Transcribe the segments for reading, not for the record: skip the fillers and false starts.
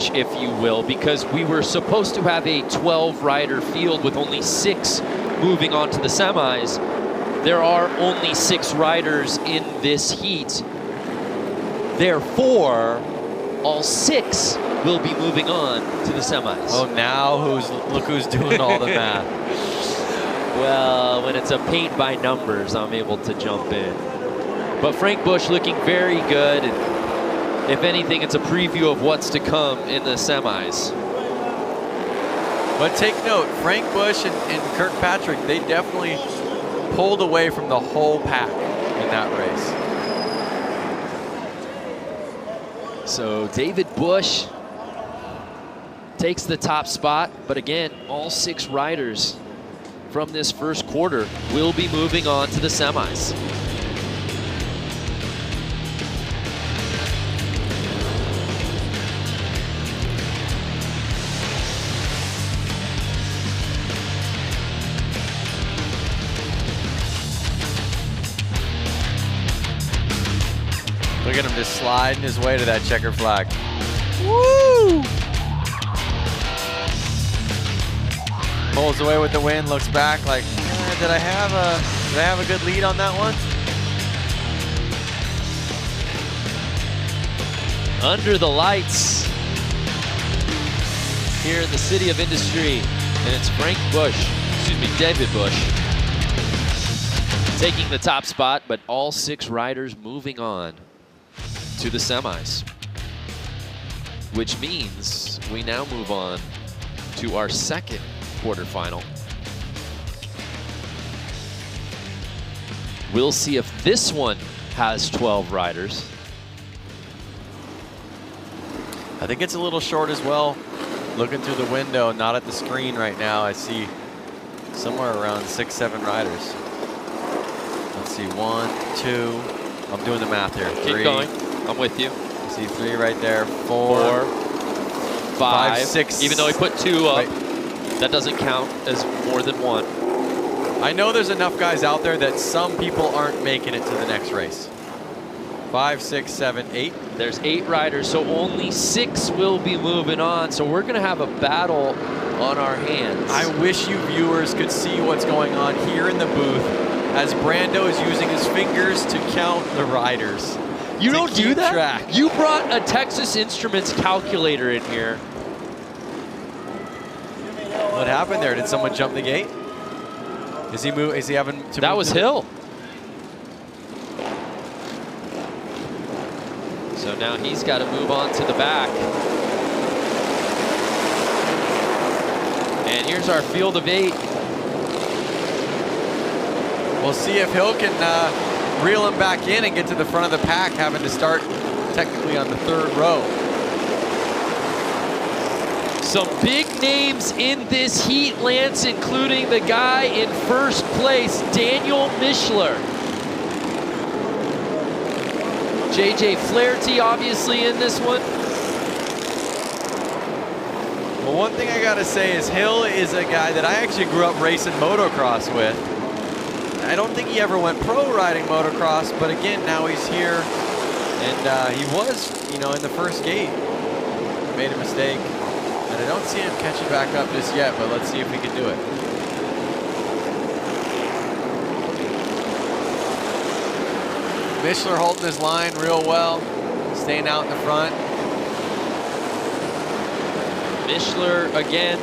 glitch, if you will, because we were supposed to have a 12-rider field with only 6 moving on to the semis. There are only 6 riders in this heat. Therefore, all 6 will be moving on to the semis. Oh, now look who's doing all the math. Well, when it's a paint by numbers, I'm able to jump in. But Frank Bush looking very good. And if anything, it's a preview of what's to come in the semis. But take note, Frank Bush and Kirkpatrick, they definitely pulled away from the whole pack in that race. So David Bush takes the top spot, but again, all 6 riders from this first quarter will be moving on to the semis. Look at him just sliding his way to that checker flag. Woo! Pulls away with the win, looks back like, did I have a good lead on that one? Under the lights here in the City of Industry, and it's David Bush taking the top spot, but all 6 riders moving on to the semis, which means we now move on to our second quarterfinal. We'll see if this one has 12 riders. I think it's a little short as well. Looking through the window, not at the screen right now, I see somewhere around 6, 7 riders. Let's see, 1, 2, I'm doing the math here. Keep 3. going, I'm with you. I see 3 right there, 4, 5, 6. Even though he put 2 up, Wait. that doesn't count as more than 1. I know there's enough guys out there that some people aren't making it to the next race. 5, 6, 7, 8. There's 8 riders, so only 6 will be moving on. So we're gonna have a battle on our hands. I wish you viewers could see what's going on here in the booth as Brando is using his fingers to count the riders. You don't do that? Track. You brought a Texas Instruments calculator in here. What happened there? Did someone jump the gate? Is he move? Is he having to? That move was Hill. So now he's got to move on to the back. And here's our field of 8. We'll see if Hill can reel him back in and get to the front of the pack, having to start technically on the 3rd row. Some big names in this heat, Lance, including the guy in first place, Daniel Mishler. JJ Flaherty obviously in this one. Well, one thing I gotta say is Hill is a guy that I actually grew up racing motocross with. I don't think he ever went pro riding motocross, but again, now he's here. And he was, in the first gate. Made a mistake. And I don't see him catching back up just yet, but let's see if he can do it. Mishler holding his line real well, staying out in the front. Mishler, again,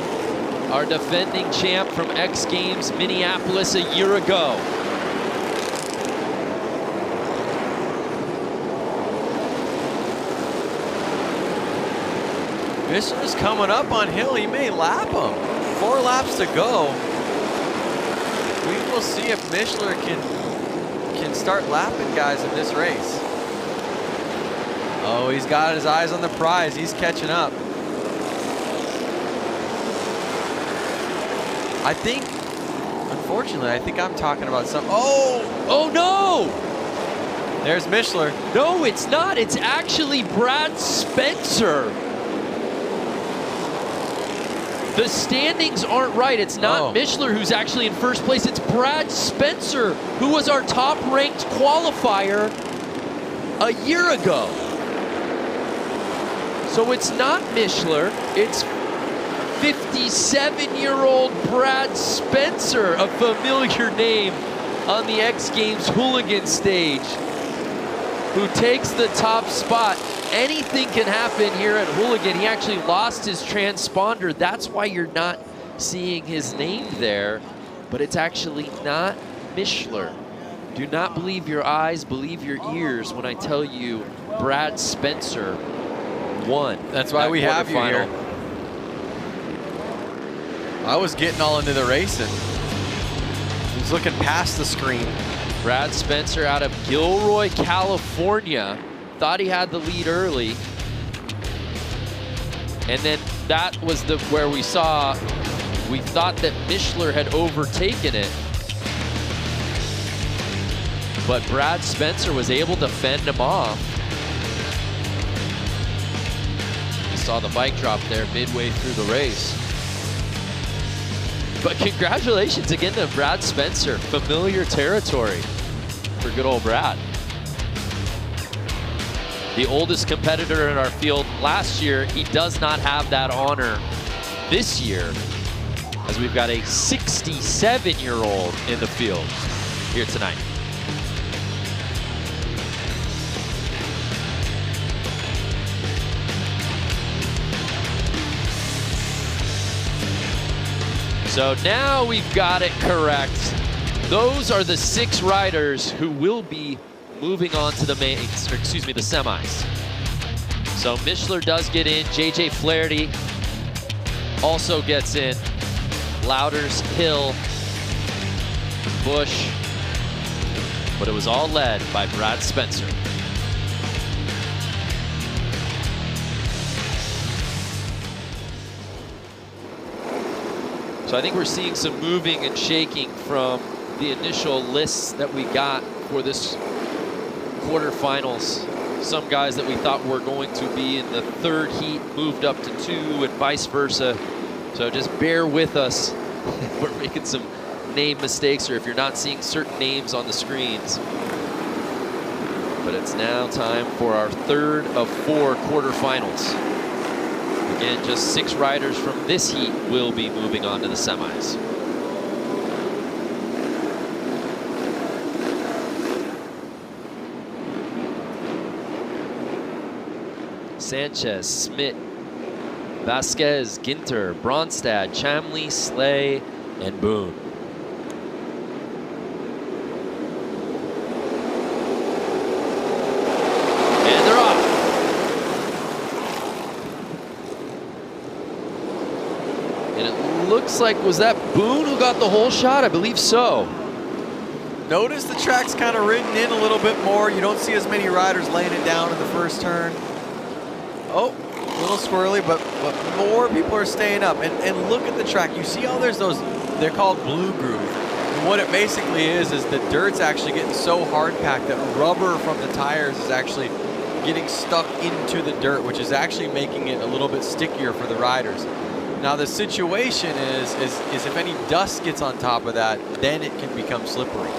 our defending champ from X Games Minneapolis a year ago. Mishler's coming up on Hill. He may lap him. 4 laps to go. We will see if Mishler can start lapping guys in this race. Oh, he's got his eyes on the prize. He's catching up. I think, unfortunately, I think I'm talking about some. Oh no! There's Mishler. No, it's not. It's actually Brad Spencer. The standings aren't right. It's not Mishler who's actually in first place. It's Brad Spencer, who was our top-ranked qualifier a year ago. So it's not Mishler, it's 57-year-old Brad Spencer, a familiar name on the X Games Hooligan stage, who takes the top spot. Anything can happen here at Hooligan. He actually lost his transponder. That's why you're not seeing his name there, but it's actually not Mishler. Do not believe your eyes, believe your ears when I tell you Brad Spencer won. That's why we have you here. I was getting all into the racing. I was looking past the screen. Brad Spencer out of Gilroy, California. Thought he had the lead early. And then that was where we thought that Mishler had overtaken it. But Brad Spencer was able to fend him off. You saw the bike drop there midway through the race. But congratulations again to Brad Spencer. Familiar territory for good old Brad. The oldest competitor in our field last year. He does not have that honor this year, as we've got a 67-year-old in the field here tonight. So now we've got it correct. Those are the 6 riders who will be moving on to the mains, or excuse me, the semis. So Mishler does get in. JJ Flaherty also gets in. Louders, Hill, Bush. But it was all led by Brad Spencer. So I think we're seeing some moving and shaking from the initial lists that we got for this quarterfinals. Some guys that we thought were going to be in the 3rd heat moved up to 2 and vice versa. So just bear with us if we're making some name mistakes or if you're not seeing certain names on the screens. But it's now time for our 3rd of 4 quarterfinals. Again, just 6 riders from this heat will be moving on to the semis. Sanchez, Smith, Vasquez, Ginter, Bronstad, Chamley, Slay, and Boone. And they're off. And it looks like, was that Boone who got the whole shot? I believe so. Notice the track's kind of ridden in a little bit more. You don't see as many riders laying it down in the first turn. Oh, a little squirrely, but more people are staying up. And look at the track. You see how there's those, they're called blue groove. And what it basically is the dirt's actually getting so hard packed that rubber from the tires is actually getting stuck into the dirt, which is actually making it a little bit stickier for the riders. Now the situation is if any dust gets on top of that, then it can become slippery.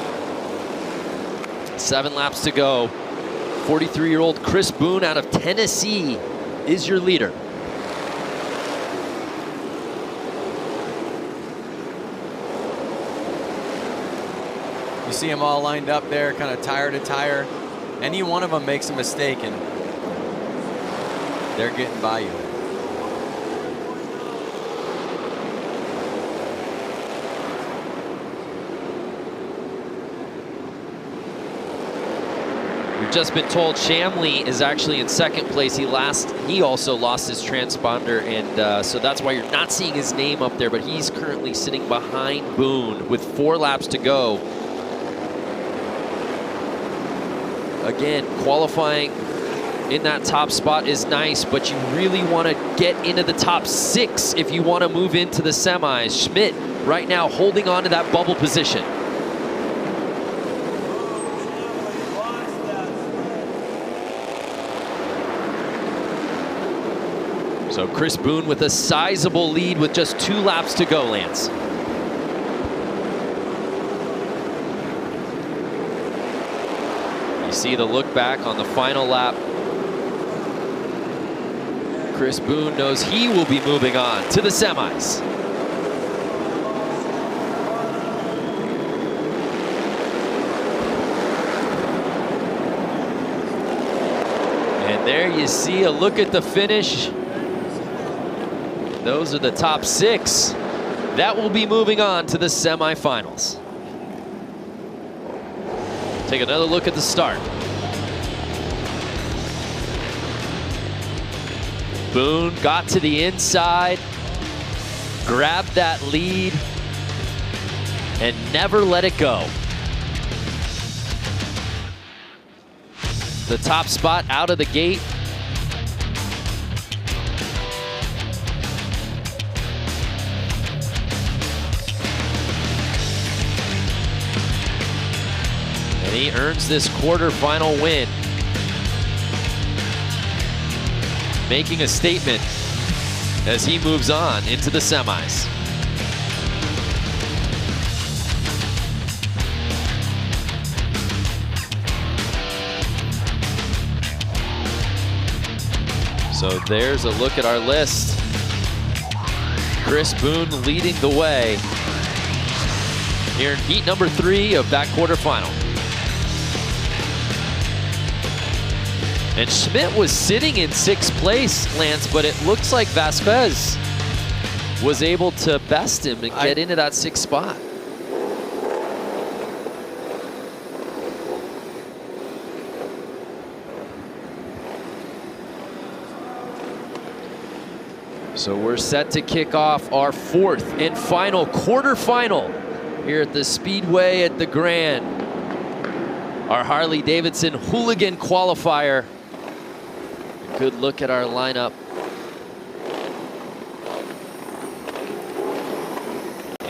7 laps to go. 43-year-old Chris Boone out of Tennessee is your leader. You see them all lined up there, kind of tire to tire. Any one of them makes a mistake and they're getting by you. We've just been told Chamley is actually in 2nd place. He also lost his transponder, and so that's why you're not seeing his name up there, but he's currently sitting behind Boone with 4 laps to go. Again, qualifying in that top spot is nice, but you really want to get into the top 6 if you want to move into the semis. Schmidt right now holding on to that bubble position. So Chris Boone with a sizable lead with just 2 laps to go, Lance. You see the look back on the final lap. Chris Boone knows he will be moving on to the semis. And there you see a look at the finish. Those are the top 6 that will be moving on to the semifinals. Take another look at the start. Boone got to the inside, grabbed that lead, and never let it go. The top spot out of the gate. And he earns this quarterfinal win, making a statement as he moves on into the semis. So there's a look at our list. Chris Boone leading the way here in heat number 3 of that quarterfinal. And Schmidt was sitting in 6th place, Lance, but it looks like Vasquez was able to best him and get into that 6th spot. So we're set to kick off our 4th and final quarterfinal here at the Speedway at the Grand. Our Harley-Davidson Hooligan Qualifier. A good look at our lineup.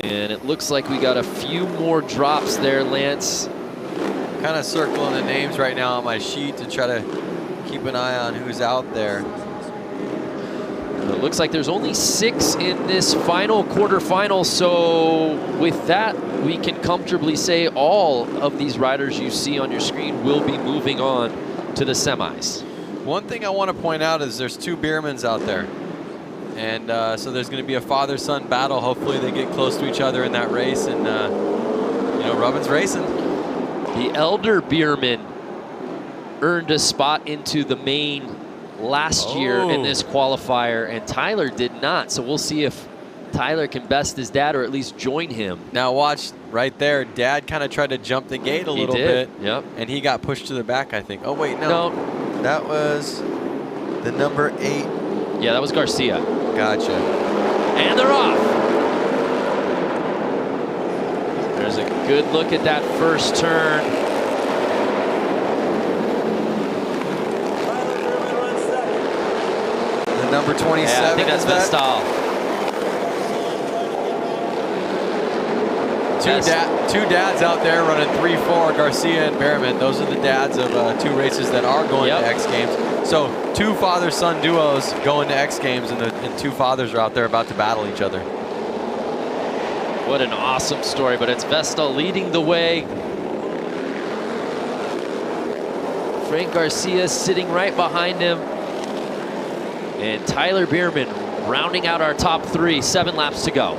And it looks like we got a few more drops there, Lance. Kind of circling the names right now on my sheet to try to keep an eye on who's out there. It looks like there's only 6 in this final quarterfinal, so with that, we can comfortably say all of these riders you see on your screen will be moving on to the semis. One thing I want to point out is there's 2 Beermans out there. And so there's going to be a father-son battle. Hopefully they get close to each other in that race, and you know, Rubin's racing. The elder Bierman earned a spot into the main last year in this qualifier, and Tyler did not. So we'll see if Tyler can best his dad or at least join him. Now watch right there. Dad kind of tried to jump the gate a little bit. Yep. And he got pushed to the back, I think. Oh, wait, no. That was the number 8. Yeah, that was Garcia. Gotcha. And they're off. There's a good look at that first turn. Number 27. Yeah, I think that's Vestal. Two dads out there running 3-4, Garcia and Behrman. Those are the dads of 2 races that are going to X Games. So 2 father-son duos going to X Games, and 2 fathers are out there about to battle each other. What an awesome story, but it's Vestal leading the way. Frank Garcia sitting right behind him. And Tyler Bierman rounding out our top 3, 7 laps to go.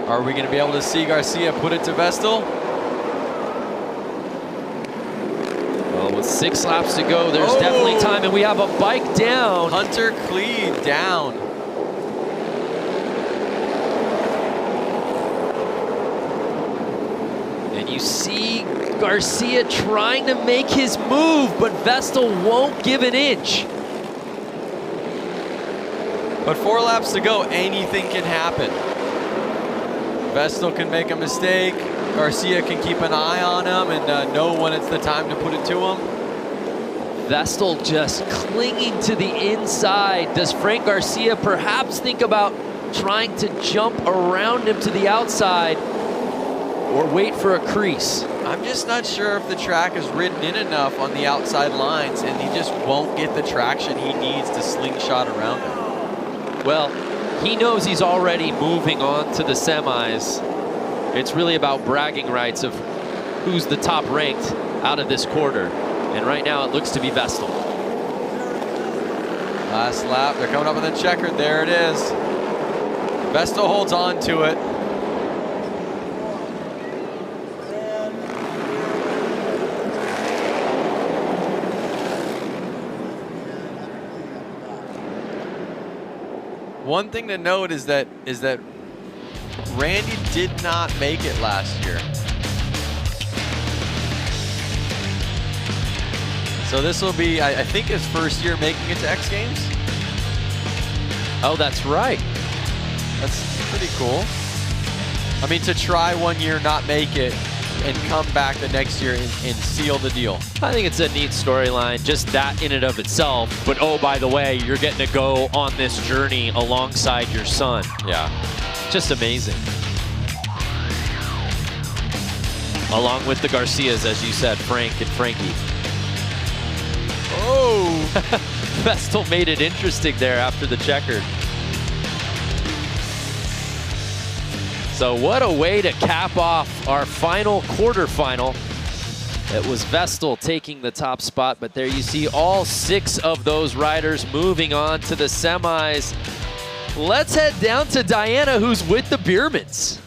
Are we going to be able to see Garcia put it to Vestal? Well, with 6 laps to go, there's definitely time, and we have a bike down. Hunter Cleed down. You see Garcia trying to make his move, but Vestal won't give an inch. But 4 laps to go, anything can happen. Vestal can make a mistake. Garcia can keep an eye on him and know when it's the time to put it to him. Vestal just clinging to the inside. Does Frank Garcia perhaps think about trying to jump around him to the outside? Or wait for a crease? I'm just not sure if the track is ridden in enough on the outside lines, and he just won't get the traction he needs to slingshot around him. Well, he knows he's already moving on to the semis. It's really about bragging rights of who's the top ranked out of this quarter. And right now it looks to be Vestal. Last lap, they're coming up with a checkered. There it is. Vestal holds on to it. One thing to note is that Randy did not make it last year. So this will be, I think, his first year making it to X Games. Oh, that's right. That's pretty cool. I mean, to try 1 year, not make it, and come back the next year and seal the deal. I think it's a neat storyline, just that in and of itself. But oh, by the way, you're getting to go on this journey alongside your son. Yeah. Just amazing. Along with the Garcias, as you said, Frank and Frankie. Oh! Vestal made it interesting there after the checkered. So what a way to cap off our final quarterfinal. It was Vestal taking the top spot, but there you see all 6 of those riders moving on to the semis. Let's head down to Diana, who's with the Biermans.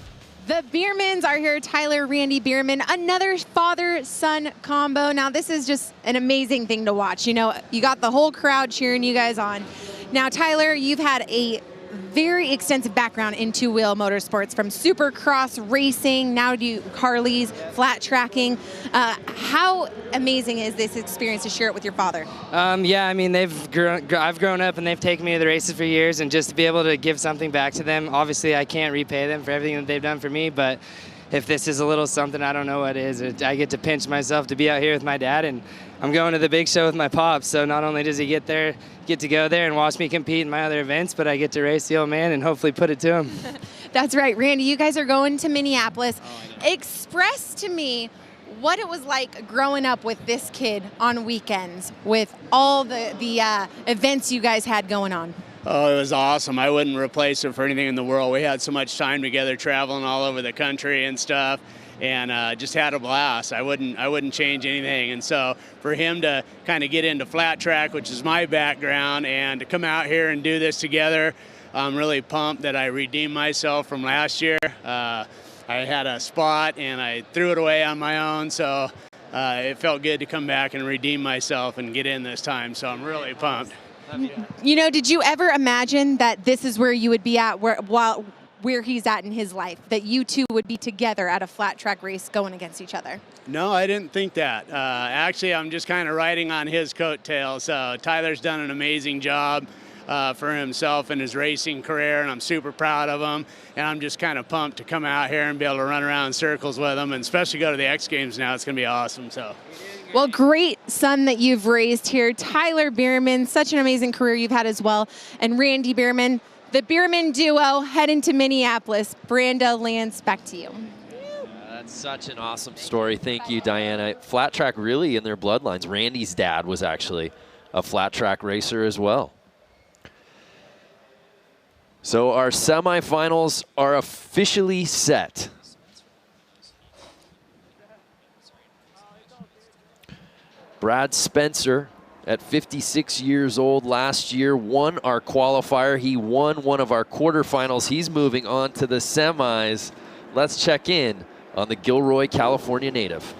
The Biermans are here. Tyler, Randy Bierman, another father-son combo. Now, this is just an amazing thing to watch. You know, you got the whole crowd cheering you guys on. Now, Tyler, you've had a very extensive background in two-wheel motorsports, from supercross racing, now to Harleys, flat tracking. How amazing is this experience to share it with your father? Yeah, I mean, I've grown up and they've taken me to the races for years, and just to be able to give something back to them, obviously I can't repay them for everything that they've done for me, but if this is a little something, I don't know what it is. I get to pinch myself to be out here with my dad, and I'm going to the big show with my pops, so not only does he get to go there and watch me compete in my other events, but I get to race the old man and hopefully put it to him. That's right. Randy, you guys are going to Minneapolis. Express to me what it was like growing up with this kid on weekends with all the events you guys had going on. Oh, it was awesome. I wouldn't replace it for anything in the world. We had so much time together traveling all over the country and stuff, and just had a blast. I wouldn't change anything. And so for him to kind of get into flat track, which is my background, and to come out here and do this together, I'm really pumped that I redeemed myself from last year. I had a spot and I threw it away on my own, so it felt good to come back and redeem myself and get in this time. So I'm really pumped. You know, did you ever imagine that this is where you would be at, where he's at in his life, that you two would be together at a flat track race going against each other? No, I didn't think that. Actually, I'm just kind of riding on his coattails. Tyler's done an amazing job for himself in his racing career, and I'm super proud of him. And I'm just kind of pumped to come out here and be able to run around in circles with him, and especially go to the X Games now. It's going to be awesome. So. Well, great son that you've raised here. Tyler Bierman, such an amazing career you've had as well. And Randy Bierman, the Bierman duo heading to Minneapolis. Branda, Lance, back to you. That's such an awesome story. Thank you, Diana. Flat track really in their bloodlines. Randy's dad was actually a flat track racer as well. So our semifinals are officially set. Brad Spencer, at 56 years old last year, won our qualifier. He won one of our quarterfinals. He's moving on to the semis. Let's check in on the Gilroy, California native.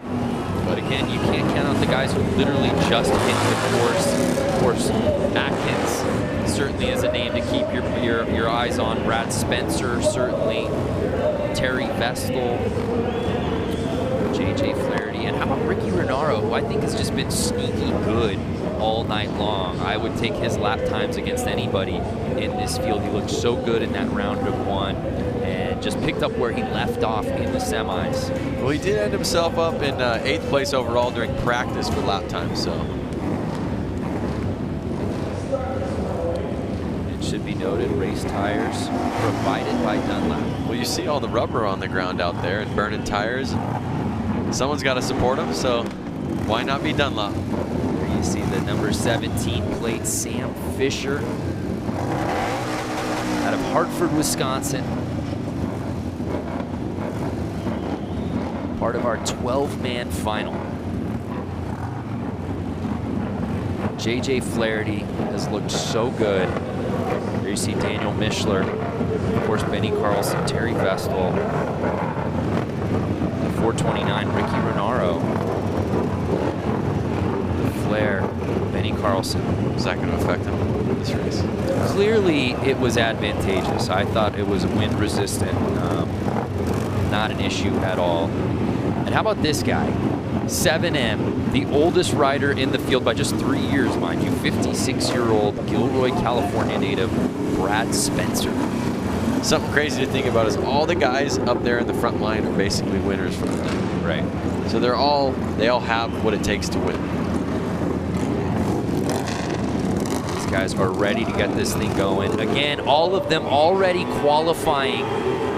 But again, you can't count out the guys who literally just hit the course. Of course, Atkins certainly is a name to keep your eyes on. Brad Spencer, certainly. Terry Vestal. JJ Flaherty, and how about Ricky Renaro, who I think has just been sneaky good all night long. I would take his lap times against anybody in this field. He looked so good in that round of one and just picked up where he left off in the semis. Well, he did end himself up in 8th place overall during practice for lap time, so. It should be noted, race tires provided by Dunlap. Well, you see all the rubber on the ground out there and burning tires. Someone's got to support him, so why not be Dunlop? There you see the number 17 plate, Sam Fisher, out of Hartford, Wisconsin. part of our 12-man final. JJ Flaherty has looked so good. Here you see Daniel Mishler, of course Benny Carlson, Terry Vestal, 429 Ricky Renaro, Flair, Benny Carlson. Is that going to affect him in this race? Clearly it was advantageous. I thought it was wind resistant, not an issue at all. And how about this guy? 7M, the oldest rider in the field by just 3 years, mind you, 56-year-old Gilroy, California native, Brad Spencer. Something crazy to think about is all the guys up there in the front line are basically winners from the night. Right. So they all have what it takes to win. These guys are ready to get this thing going. Again, all of them already qualifying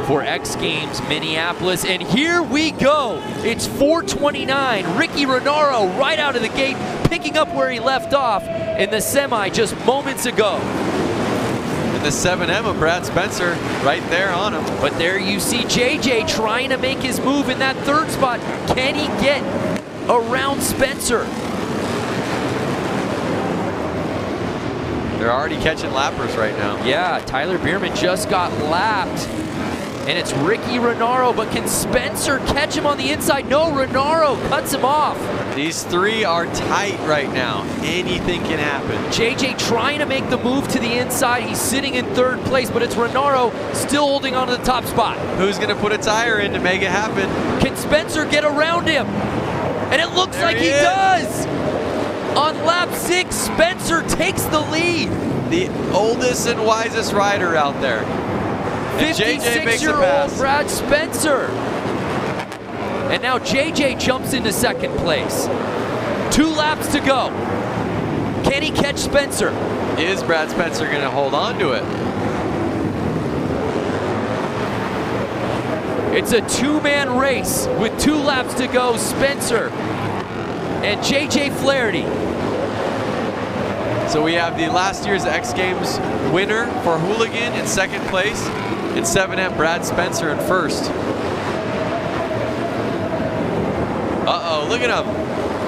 for X Games Minneapolis, and here we go. It's 429. Ricky Renaro right out of the gate, picking up where he left off in the semi just moments ago. And the 7M of Brad Spencer right there on him. But there you see JJ trying to make his move in that third spot. Can he get around Spencer? They're already catching lappers right now. Yeah, Tyler Bierman just got lapped. And it's Ricky Renaro, but can Spencer catch him on the inside? No, Renaro cuts him off. These three are tight right now. Anything can happen. JJ trying to make the move to the inside. He's sitting in third place, but it's Renaro still holding on to the top spot. Who's going to put a tire in to make it happen? Can Spencer get around him? And it looks like he does. On lap 6, Spencer takes the lead. The oldest and wisest rider out there. 56-year-old Brad Spencer. And now JJ jumps into second place. 2 laps to go. Can he catch Spencer? Is Brad Spencer going to hold on to it? It's a 2-man race with 2 laps to go. Spencer and JJ Flaherty. So we have the last year's X Games winner for Hooligan in second place, and 7M Brad Spencer in first. Uh-oh, look at him.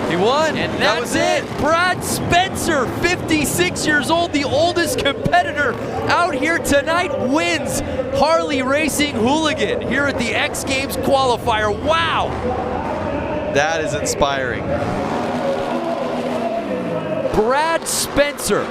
He won, And that was that's it. Brad Spencer, 56 years old, the oldest competitor out here tonight, wins Harley Racing Hooligan here at the X Games Qualifier. Wow. That is inspiring. Brad Spencer,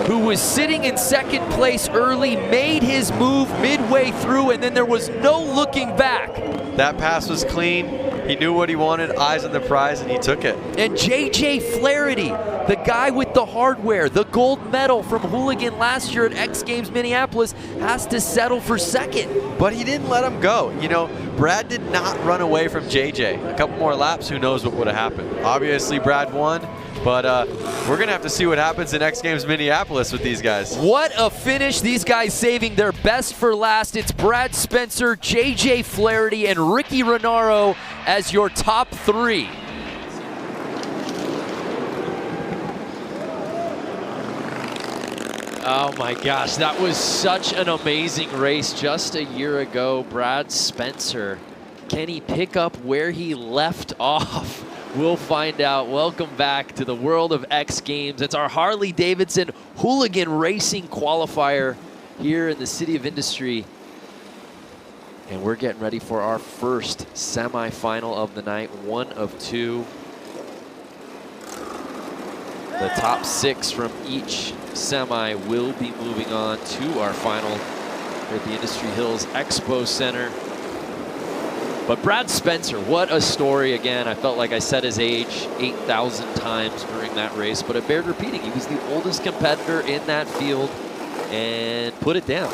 who was sitting in second place early, made his move midway through, and then there was no looking back. That pass was clean. He knew what he wanted, eyes on the prize, and he took it. And JJ Flaherty, the guy with the hardware, the gold medal from Hooligan last year at X Games Minneapolis, has to settle for second. But he didn't let him go. You know, Brad did not run away from JJ. A couple more laps, who knows what would have happened. Obviously, Brad won. But we're going to have to see what happens in X Games Minneapolis with these guys. What a finish. These guys saving their best for last. It's Brad Spencer, JJ Flaherty, and Ricky Renaro as your top 3. Oh my gosh, that was such an amazing race just a year ago. Brad Spencer, can he pick up where he left off? We'll find out. Welcome back to the world of X Games. It's our Harley-Davidson Hooligan Racing Qualifier here in the City of Industry. And we're getting ready for our first semifinal of the night, 1 of 2. The top 6 from each semi will be moving on to our final here at the Industry Hills Expo Center. But Brad Spencer, what a story. Again, I felt like I said his age 8,000 times during that race, but it bared repeating. He was the oldest competitor in that field and put it down.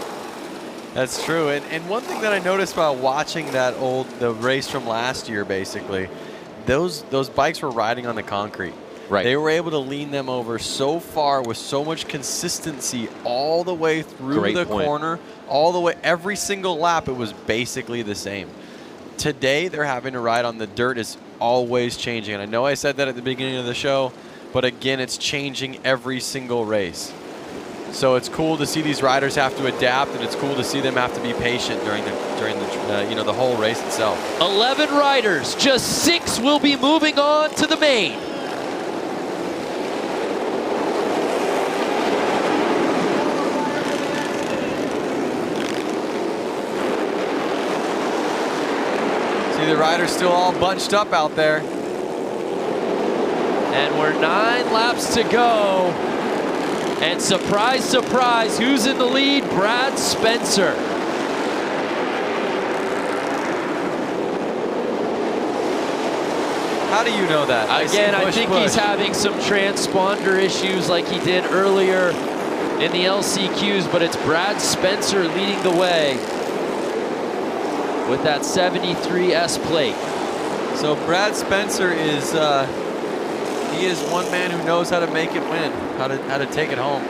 That's true. And one thing that I noticed about watching the race from last year, basically, those bikes were riding on the concrete. Right. They were able to lean them over so far with so much consistency all the way through the corner, all the way, every single lap, it was basically the same. Today, they're having to ride on the dirt. It's always changing. And I know I said that at the beginning of the show, but again, it's changing every single race. So it's cool to see these riders have to adapt, and it's cool to see them have to be patient during the the whole race itself. 11 riders, just 6 will be moving on to the main. See the riders still all bunched up out there. And we're 9 laps to go. And surprise, surprise, who's in the lead? Brad Spencer. How do you know that? Again, I think he's having some transponder issues like he did earlier in the LCQs, but it's Brad Spencer leading the way with that 73S plate. So Brad Spencer is he is one man who knows how to make it win, how to take it home.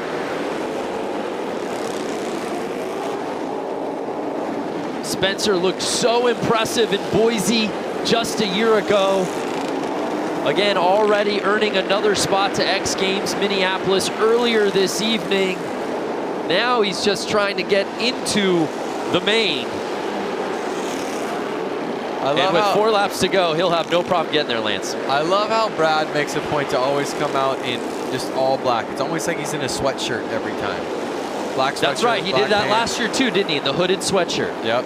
Spencer looked so impressive in Boise just a year ago. Again, already earning another spot to X Games Minneapolis earlier this evening. Now he's just trying to get into the main. And with 4 laps to go, he'll have no problem getting there, Lance. I love how Brad makes a point to always come out in just all black. It's almost like he's in a sweatshirt every time. Black sweatshirt. That's right. He did that last year too, didn't he? In the hooded sweatshirt. Yep.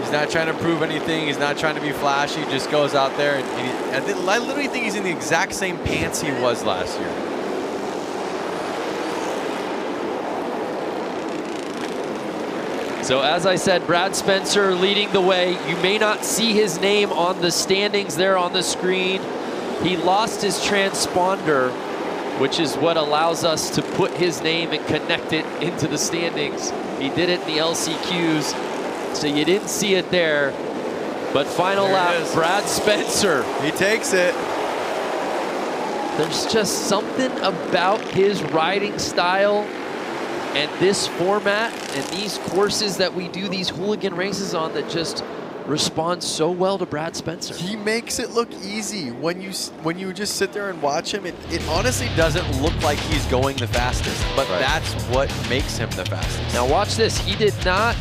He's not trying to prove anything. He's not trying to be flashy. He just goes out there. I literally think he's in the exact same pants he was last year. So as I said, Brad Spencer leading the way. You may not see his name on the standings there on the screen. He lost his transponder, which is what allows us to put his name and connect it into the standings. He did it in the LCQs, so you didn't see it there. But final lap, Brad Spencer. He takes it. There's just something about his riding style and this format and these courses that we do these hooligan races on that just respond so well to Brad Spencer. He makes it look easy. When you just sit there and watch him, it honestly doesn't look like he's going the fastest, but that's what makes him the fastest. Now watch this. He did not.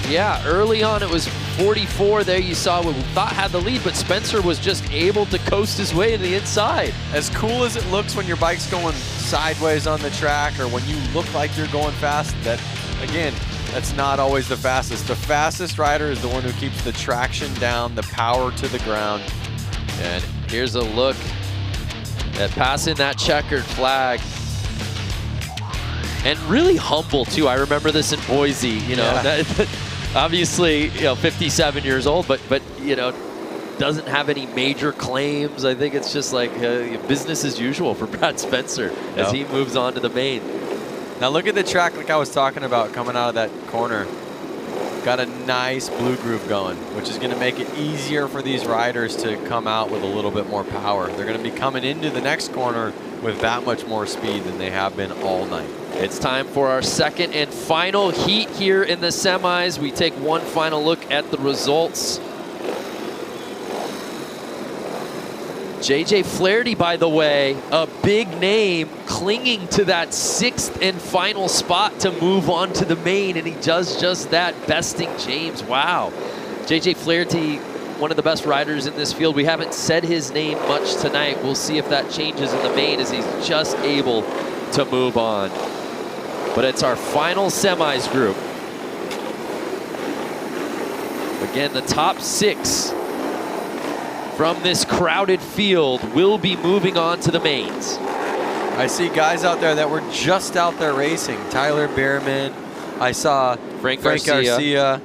Yeah, early on it was 44 there. You saw what we thought had the lead, but Spencer was just able to coast his way to the inside. As cool as it looks when your bike's going sideways on the track or when you look like you're going fast, that, again, that's not always the fastest. The fastest rider is the one who keeps the traction down, the power to the ground. And here's a look at passing that checkered flag. And really humble, too. I remember this in Boise, you know. Yeah. Obviously, 57 years old, but doesn't have any major claims. I think it's just like business as usual for Brad Spencer as he moves on to the main. Now look at the track like I was talking about coming out of that corner. Got a nice blue groove going, which is going to make it easier for these riders to come out with a little bit more power. They're going to be coming into the next corner with that much more speed than they have been all night. It's time for our second and final heat here in the semis. We take one final look at the results. JJ Flaherty, by the way, a big name clinging to that 6th and final spot to move on to the main, and he does just that, besting James. Wow. JJ Flaherty, one of the best riders in this field. We haven't said his name much tonight. We'll see if that changes in the main as he's just able to move on. But it's our final semis group. Again, the top 6 from this crowded field will be moving on to the mains. I see guys out there that were just out there racing. Tyler Bierman. I saw Frank Garcia.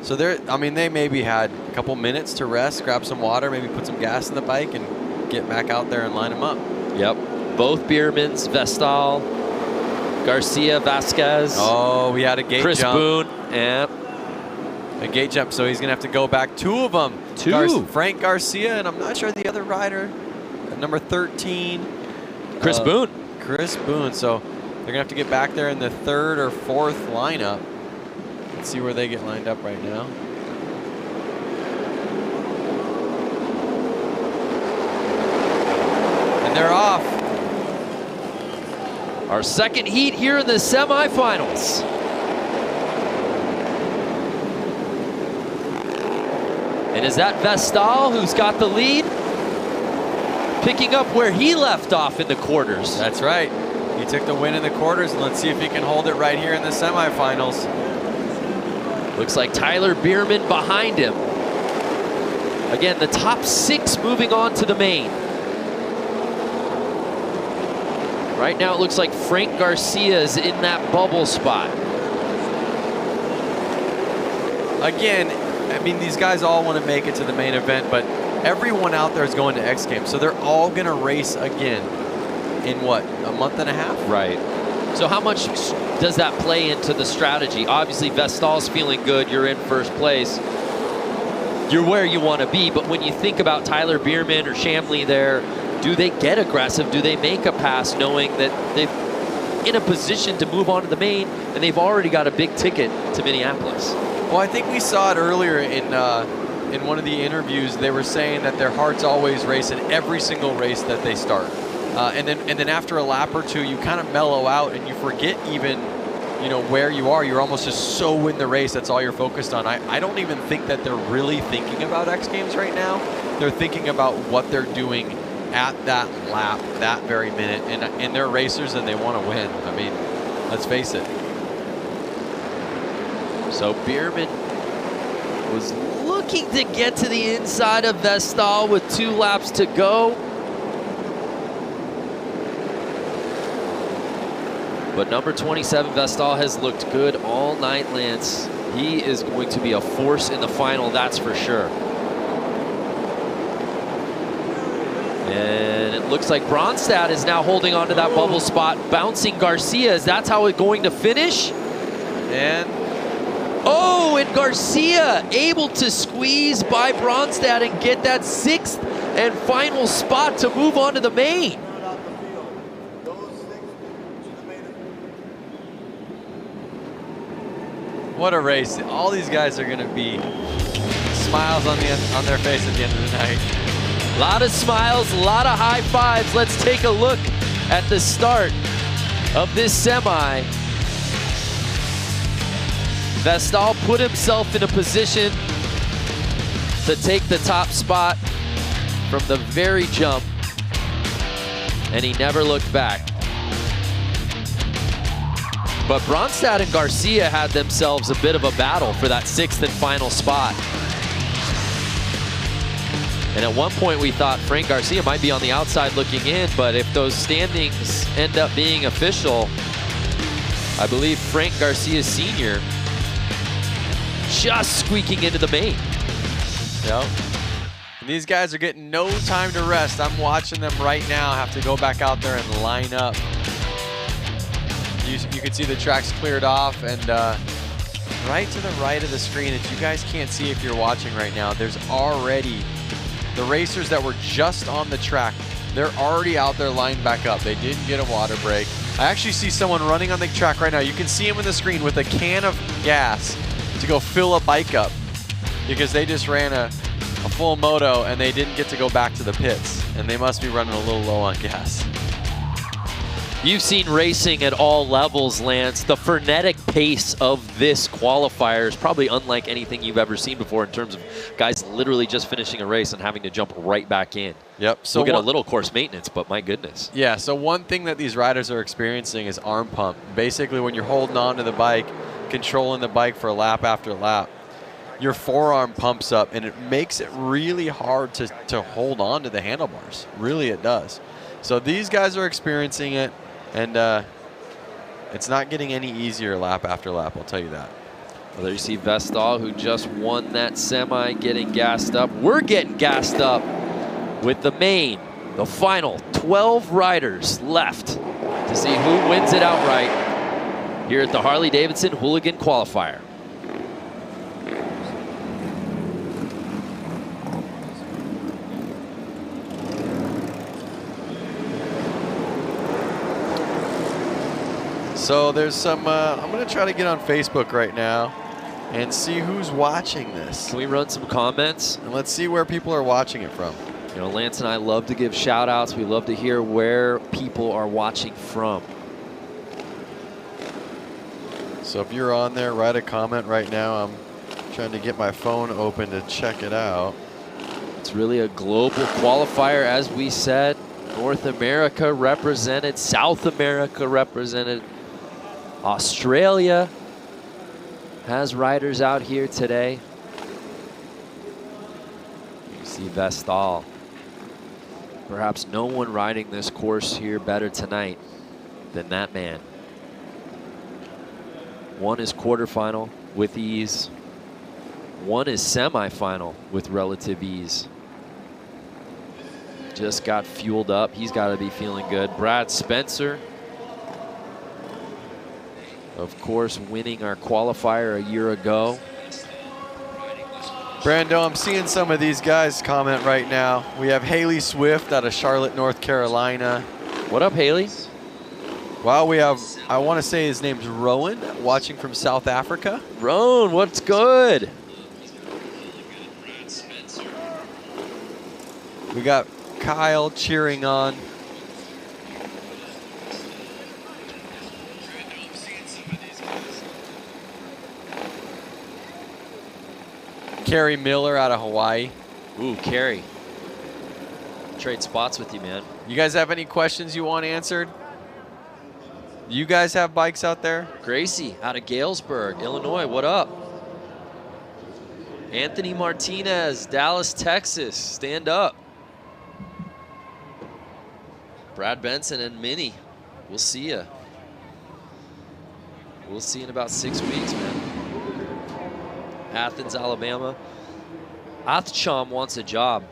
So they maybe had a couple minutes to rest, grab some water, maybe put some gas in the bike and get back out there and line them up. Yep. Both Biermans, Vestal, Garcia, Vasquez. Oh, we had a gate Chris jump. Boone. Yep. A gate jump, so he's going to have to go back. 2 of them. Frank Garcia, and I'm not sure the other rider, number 13. Chris Boone. Chris Boone, so they're going to have to get back there in the 3rd or 4th lineup. Let's see where they get lined up right now. And they're off. Our second heat here in the semifinals. And is that Vestal who's got the lead? Picking up where he left off in the quarters. That's right. He took the win in the quarters, and let's see if he can hold it right here in the semifinals. Looks like Tyler Bierman behind him. Again, the top 6 moving on to the main. Right now it looks like Frank Garcia is in that bubble spot. Again, I mean, these guys all want to make it to the main event, but everyone out there is going to X Games, so they're all going to race again in what, a month and a half? Right. So how much does that play into the strategy? Obviously, Vestal's feeling good. You're in first place. You're where you want to be, but when you think about Tyler Bierman or Shamley there, do they get aggressive? Do they make a pass knowing that they're in a position to move on to the main and they've already got a big ticket to Minneapolis? Well, I think we saw it earlier in one of the interviews. They were saying that their hearts always race in every single race that they start. And then after a lap or two, you kind of mellow out and you forget even, you know, where you are. You're almost just so in the race. That's all you're focused on. I don't even think that they're really thinking about X Games right now. They're thinking about what they're doing at that lap, that very minute. And they're racers and they want to win. I mean, let's face it. So Bierman was looking to get to the inside of Vestal with 2 laps to go. But number 27, Vestal, has looked good all night, Lance. He is going to be a force in the final, that's for sure. And it looks like Bronstad is now holding on to that bubble spot, bouncing Garcia. Is that how it's going to finish? And oh, and Garcia able to squeeze by Bronstad and get that 6th and final spot to move on to the main. what a race. All these guys are going to be smiles on their face at the end of the night. A lot of smiles, a lot of high fives. Let's take a look at the start of this semi. Vestal put himself in a position to take the top spot from the very jump, and he never looked back. But Bronstad and Garcia had themselves a bit of a battle for that 6th and final spot. And at one point we thought Frank Garcia might be on the outside looking in, but if those standings end up being official, I believe Frank Garcia Sr. just squeaking into the main. Yep. And these guys are getting no time to rest. I'm watching them right now have to go back out there and line up. You can see the track's cleared off, and right to the right of the screen, if you guys can't see if you're watching right now, there's already the racers that were just on the track. They're already out there lined back up. They didn't get a water break. I actually see someone running on the track right now. You can see him on the screen with a can of gas to go fill a bike up because they just ran a full moto and they didn't get to go back to the pits, and they must be running a little low on gas. You've seen racing at all levels, Lance. The frenetic pace of this qualifier is probably unlike anything you've ever seen before in terms of guys literally just finishing a race and having to jump right back in. Yep. So we'll get a little course maintenance, but my goodness. Yeah, so one thing that these riders are experiencing is arm pump. Basically, when you're holding on to the bike, controlling the bike for lap after lap, your forearm pumps up, and it makes it really hard to hold on to the handlebars. Really, it does. So these guys are experiencing it. And it's not getting any easier lap after lap, I'll tell you that. Well, there you see Vestal, who just won that semi, getting gassed up. We're getting gassed up with the main, the final 12 riders left to see who wins it outright here at the Harley-Davidson Hooligan Qualifier. So there's some, I'm going to try to get on Facebook right now and see who's watching this. Can we run some comments? And let's see where people are watching it from. You know, Lance and I love to give shout outs. We love to hear where people are watching from. So if you're on there, write a comment right now. I'm trying to get my phone open to check it out. It's really a global qualifier, as we said. North America represented, South America represented. Australia has riders out here today. You see Vestal. Perhaps no one riding this course here better tonight than that man. One is quarterfinal with ease. One is semifinal with relative ease. Just got fueled up. He's got to be feeling good. Brad Spencer, of course, winning our qualifier a year ago. Brando, I'm seeing some of these guys comment right now. We have Haley Swift out of Charlotte, North Carolina. What up, Haley? Wow, we have, I want to say his name's Rowan, watching from South Africa. Rowan, what's good? We got Kyle cheering on. Kerry Miller out of Hawaii. Ooh, Kerry. Trade spots with you, man. You guys have any questions you want answered? You guys have bikes out there? Gracie out of Galesburg, Illinois, what up? Anthony Martinez, Dallas, Texas, stand up. Brad Benson and Minnie, we'll see ya. We'll see you in about 6 weeks, man. Athens, Alabama. Athcham wants a job,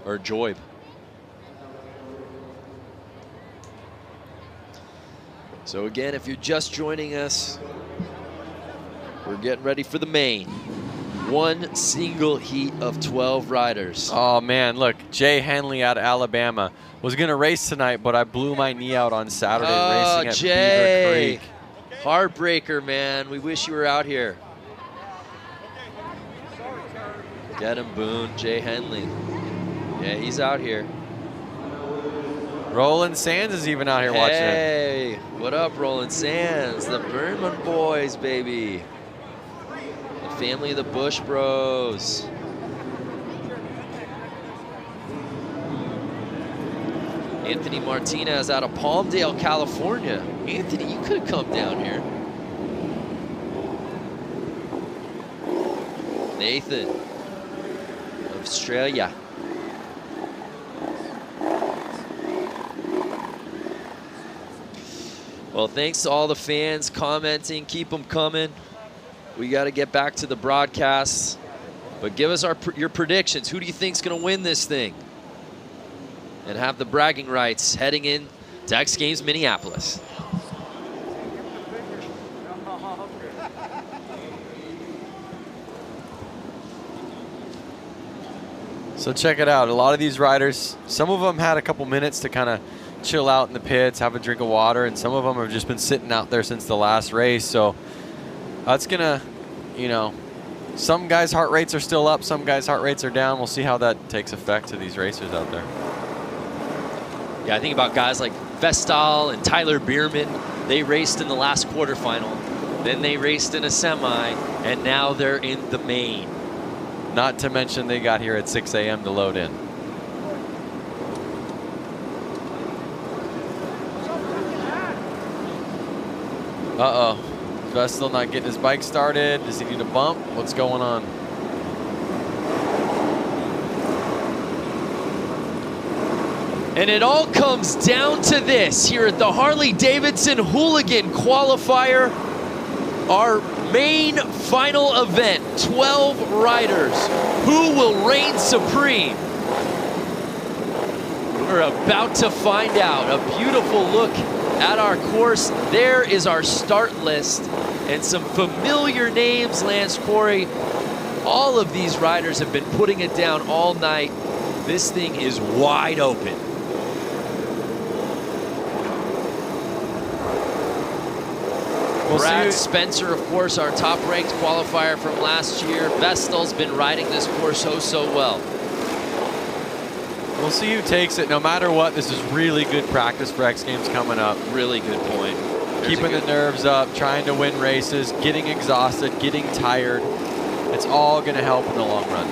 or Joib. So again, if you're just joining us, we're getting ready for the main. One single heat of 12 riders. Oh man, look, Jay Henley out of Alabama. Was gonna race tonight, but I blew my knee out on Saturday racing at Jay. Beaver Creek. Heartbreaker, man. We wish you were out here. Get him, Boone. Jay Henley. Yeah, he's out here. Roland Sands is even out here watching it. Hey, what up, Roland Sands? The Berman boys, baby. The family of the Bush Bros. Anthony Martinez out of Palmdale, California. Anthony, you could have come down here. Nathan, Australia. Well, thanks to all the fans commenting. Keep them coming. We got to get back to the broadcasts. But give us your predictions. Who do you think's going to win this thing? And have the bragging rights heading in to X Games Minneapolis. So check it out. A lot of these riders, some of them had a couple minutes to kind of chill out in the pits, have a drink of water, and some of them have just been sitting out there since the last race. So that's gonna, you know, some guys' heart rates are still up, some guys' heart rates are down. We'll see how that takes effect to these racers out there. Yeah, I think about guys like Vestal and Tyler Bierman. They raced in the last quarterfinal, then they raced in a semi, and now they're in the main. Not to mention they got here at 6 a.m. to load in. Uh-oh. Vestal not getting his bike started. Does he need a bump? What's going on? And it all comes down to this here at the Harley-Davidson Hooligan Qualifier. Our main final event, 12 riders. Who will reign supreme? We're about to find out. A beautiful look at our course. There is our start list and some familiar names, Lance Corey. All of these riders have been putting it down all night. This thing is wide open. Brad Spencer, of course, our top-ranked qualifier from last year. Vestal's been riding this course so well. We'll see who takes it. No matter what, this is really good practice for X Games coming up. Really good point. keeping the nerves up, trying to win races, getting exhausted, getting tired. It's all going to help in the long run.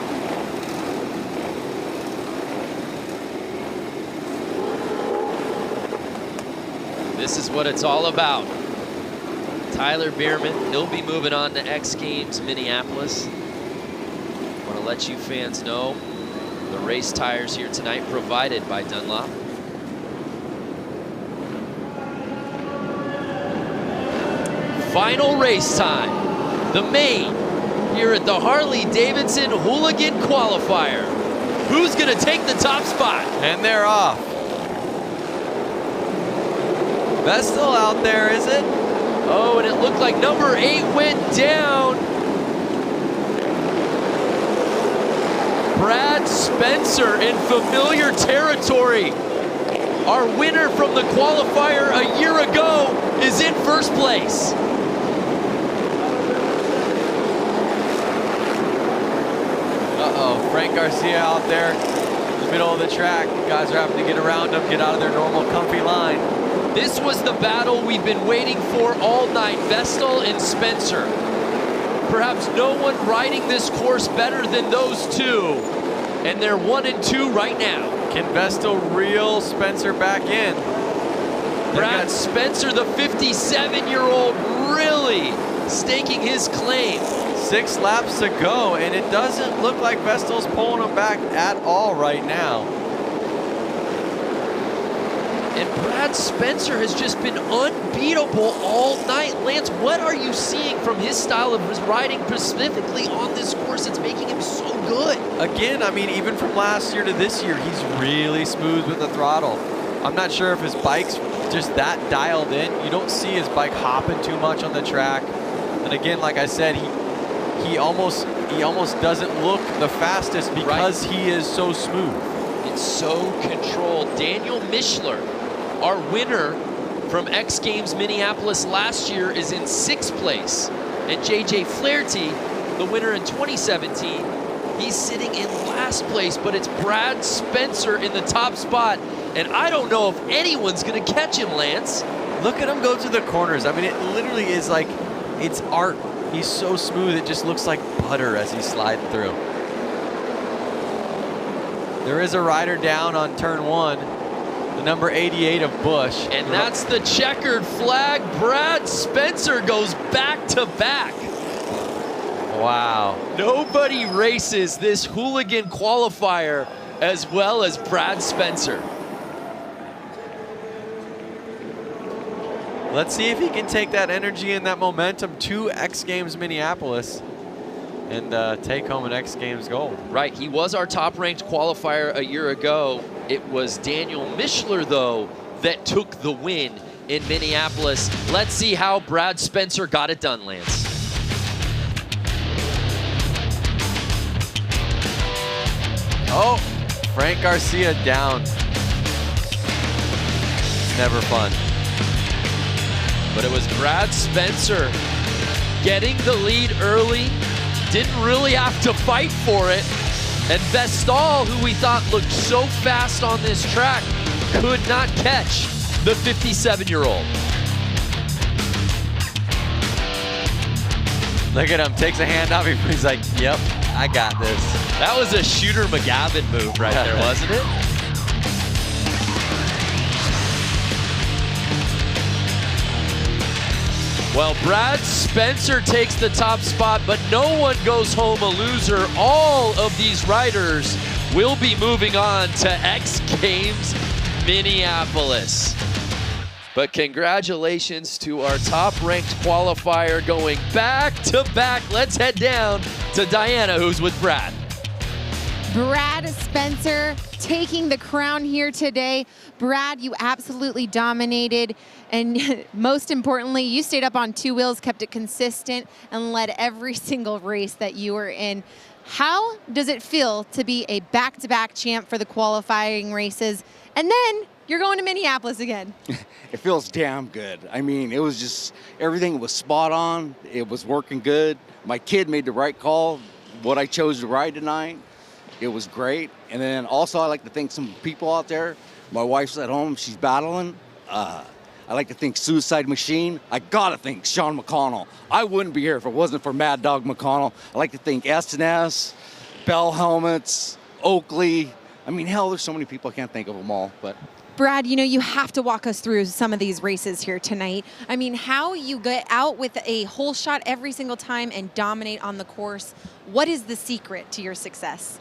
This is what it's all about. Tyler Bierman, he'll be moving on to X Games Minneapolis. Want to let you fans know the race tires here tonight provided by Dunlop. Final race time. The main here at the Harley-Davidson Hooligan Qualifier. Who's going to take the top spot? And they're off. Vestal out there, is it? Oh, and it looked like number 8 went down. Brad Spencer in familiar territory. Our winner from the qualifier a year ago is in first place. Uh-oh, Frank Garcia out there in the middle of the track. Guys are having to get around him, get out of their normal comfy line. This was the battle we've been waiting for all night, Vestal and Spencer. Perhaps no one riding this course better than those two, and they're 1 and 2 right now. Can Vestal reel Spencer back in? Brad Spencer, the 57-year-old, really staking his claim. 6 laps to go, and it doesn't look like Vestal's pulling him back at all right now. And Brad Spencer has just been unbeatable all night. Lance, what are you seeing from his style of riding specifically on this course that's making him so good? Again, I mean, even from last year to this year, he's really smooth with the throttle. I'm not sure if his bike's just that dialed in. You don't see his bike hopping too much on the track. And again, like I said, he almost doesn't look the fastest because he is so smooth. It's so controlled. Daniel Mischler, our winner from X Games Minneapolis last year, is in 6th place. And JJ Flaherty, the winner in 2017, he's sitting in last place, but it's Brad Spencer in the top spot. And I don't know if anyone's gonna catch him, Lance. Look at him go through the corners. I mean, it literally is like, it's art. He's so smooth, it just looks like butter as he's sliding through. There is a rider down on turn 1, the number 88 of Busch. And that's the checkered flag. Brad Spencer goes back to back. Wow. Nobody races this Hooligan qualifier as well as Brad Spencer. Let's see if he can take that energy and that momentum to X Games Minneapolis and take home an X Games gold. Right, he was our top-ranked qualifier a year ago. It was Daniel Mischler, though, that took the win in Minneapolis. Let's see how Brad Spencer got it done, Lance. Oh, Frank Garcia down. It's never fun. But it was Brad Spencer getting the lead early. Didn't really have to fight for it. And Vestal, who we thought looked so fast on this track, could not catch the 57-year-old. Look at him, takes a hand off him. He's like, yep, I got this. That was a Shooter McGavin move right there, wasn't it? Well, Brad Spencer takes the top spot, but no one goes home a loser. All of these riders will be moving on to X Games Minneapolis. But congratulations to our top-ranked qualifier going back-to-back. Let's head down to Diana, who's with Brad. Brad Spencer taking the crown here today. Brad, you absolutely dominated. And most importantly, you stayed up on 2 wheels, kept it consistent, and led every single race that you were in. How does it feel to be a back-to-back champ for the qualifying races? And then you're going to Minneapolis again. It feels damn good. I mean, it was just, everything was spot on. It was working good. My kid made the right call, what I chose to ride tonight. It was great. And then also, I like to thank some people out there. My wife's at home, she's battling. I like to think Suicide Machine. I gotta think Sean McConnell. I wouldn't be here if it wasn't for Mad Dog McConnell. I like to think S&S, Bell Helmets, Oakley. I mean, hell, there's so many people I can't think of them all, but. Brad, you know, you have to walk us through some of these races here tonight. I mean, how you get out with a whole shot every single time and dominate on the course. What is the secret to your success?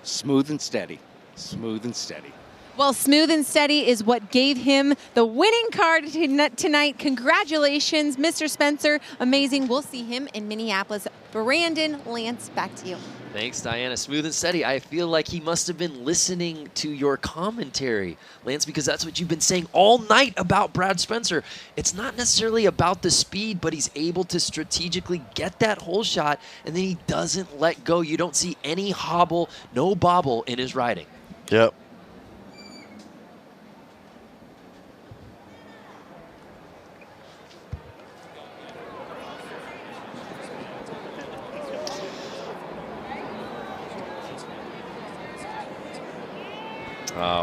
Smooth and steady. Smooth and steady. Well, smooth and steady is what gave him the winning card tonight. Congratulations, Mr. Spencer. Amazing. We'll see him in Minneapolis. Brandon, Lance, back to you. Thanks, Diana. Smooth and steady. I feel like he must have been listening to your commentary, Lance, because that's what you've been saying all night about Brad Spencer. It's not necessarily about the speed, but he's able to strategically get that hole shot, and then he doesn't let go. You don't see any hobble, no bobble in his riding. Yep.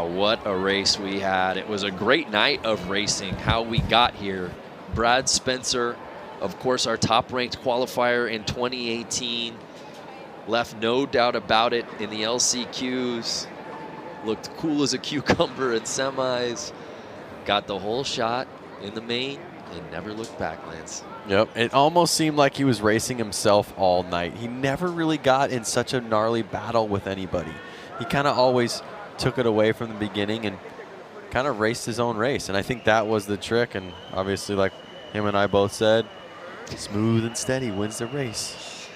What a race we had. It was a great night of racing, how we got here. Brad Spencer, of course, our top-ranked qualifier in 2018. Left no doubt about it in the LCQs. Looked cool as a cucumber in semis. Got the whole shot in the main and never looked back, Lance. Yep, it almost seemed like he was racing himself all night. He never really got in such a gnarly battle with anybody. He kind of always took it away from the beginning and kind of raced his own race. And I think that was the trick. And obviously, like him and I both said, smooth and steady wins the race.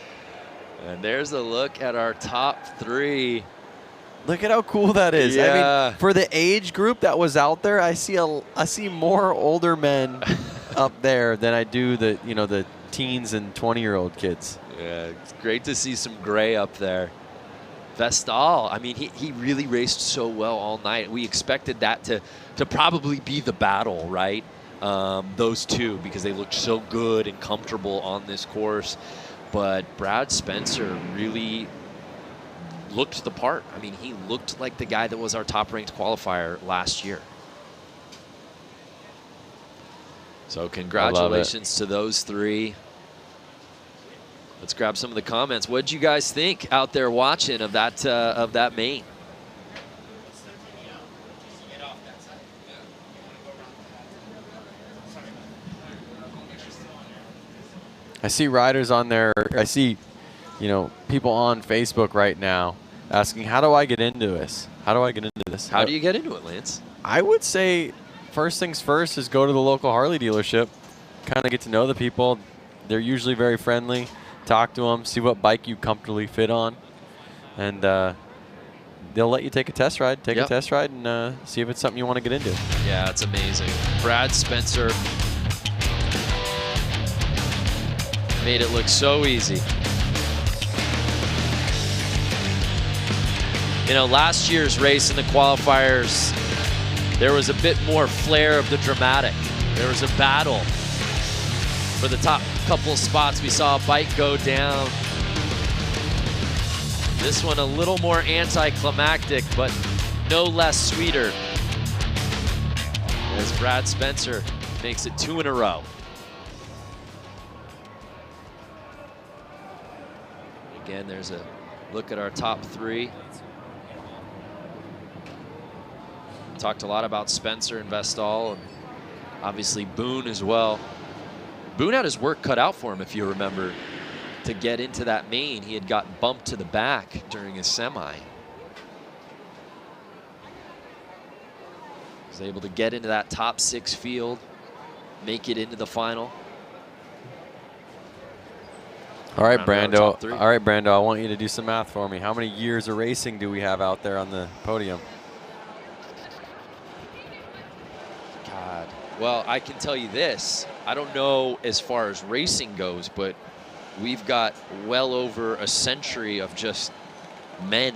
And there's a look at our top three. Look at how cool that is. Yeah. I mean, for the age group that was out there, I see more older men up there than I do the teens and 20-year-old kids. Yeah, it's great to see some gray up there. Vestal, I mean, he really raced so well all night. We expected that to probably be the battle, right? Those two, because they looked so good and comfortable on this course. But Brad Spencer really looked the part. I mean, he looked like the guy that was our top-ranked qualifier last year. So congratulations to those three. Let's grab some of the comments. What did you guys think out there watching of that main? I see riders on there. I see, people on Facebook right now asking, how do I get into this? How do I get into this? How do you get into it, Lance? I would say first things first is go to the local Harley dealership, kind of get to know the people. They're usually very friendly. Talk to them, see what bike you comfortably fit on, and they'll let you take a test ride. Take a test ride and see if it's something you want to get into. Yeah, it's amazing. Brad Spencer made it look so easy. Last year's race in the qualifiers, there was a bit more flair of the dramatic. There was a battle for the top couple spots. We saw a bike go down. This one a little more anticlimactic, but no less sweeter, as Brad Spencer makes it 2 in a row. Again, there's a look at our top three. Talked a lot about Spencer and Vestal, and obviously Boone as well. Boone had his work cut out for him, if you remember, to get into that main. He had gotten bumped to the back during his semi. Was able to get into that top 6 field, make it into the final. All right, Brando. All right, Brando, I want you to do some math for me. How many years of racing do we have out there on the podium? God. Well, I can tell you this. I don't know as far as racing goes, but we've got well over a century of just men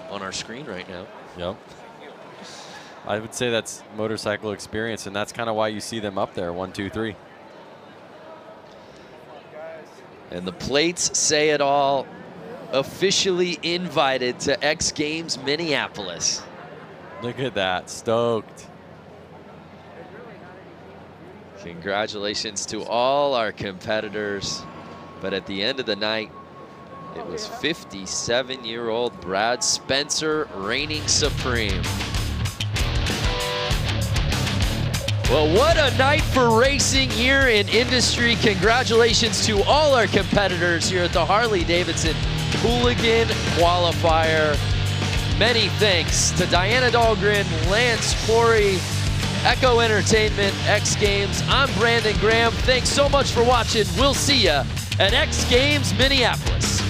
on our screen right now. Yep. I would say that's motorcycle experience, and that's kind of why you see them up there, 1, 2, 3. And the plates say it all. Officially invited to X Games Minneapolis. Look at that, stoked. Congratulations to all our competitors. But at the end of the night, it was 57-year-old Brad Spencer reigning supreme. Well, what a night for racing here in industry. Congratulations to all our competitors here at the Harley-Davidson Hooligan Qualifier. Many thanks to Diana Dahlgren, Lance Corey, Echo Entertainment, X Games. I'm Brandon Graham. Thanks so much for watching. We'll see ya at X Games Minneapolis.